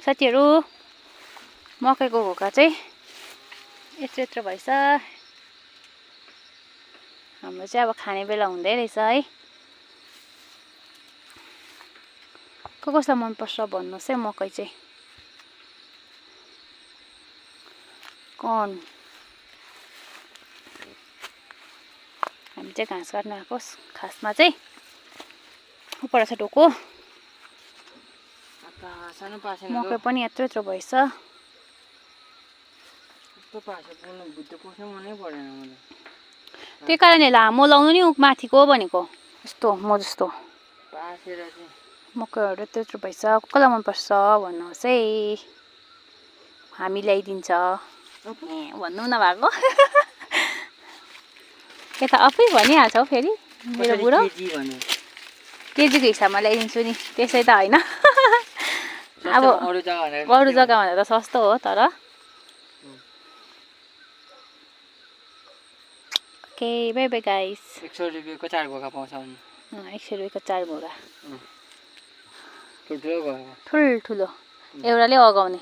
साथीहरु मकैको घोका चाहिँ यत्रो यत्रो भइछ हाम्रो चाहिँ अब खाने बेला हुँदै रहेछ है कसलाई मन पर्छ भन्नुस् है मकै चाहिँ कन हामी चाहिँ घाँस काट्न आएको खासमा चाहिँ उपर छ ढोको मकै पनि यत्रो यत्रो भएछ त्यही कारणले लामो लाउनु नि माथिको भनेको यस्तो म जस्तो मकैहरू यत्रो यत्रो भएछ कसलाई मन पर्छ भन्नुहोस् है हामी ल्याइदिन्छ भन्नु नभएको यता आफै भनिहाल्छ हौ फेरि मेरो बुढो केजीको हिसाबमा ल्याइदिन्छु नि त्यसै त होइन अब अरू जग्गा भन्दा त सस्तो हो तर okay by by guys 100 रुपैयाँको 4 Ghoga पाउँछ भने 100 रुपैयाँको 4 घोगा ठुल्ठुलो घोगा ठुल्ठुलो एउटाले अगाउने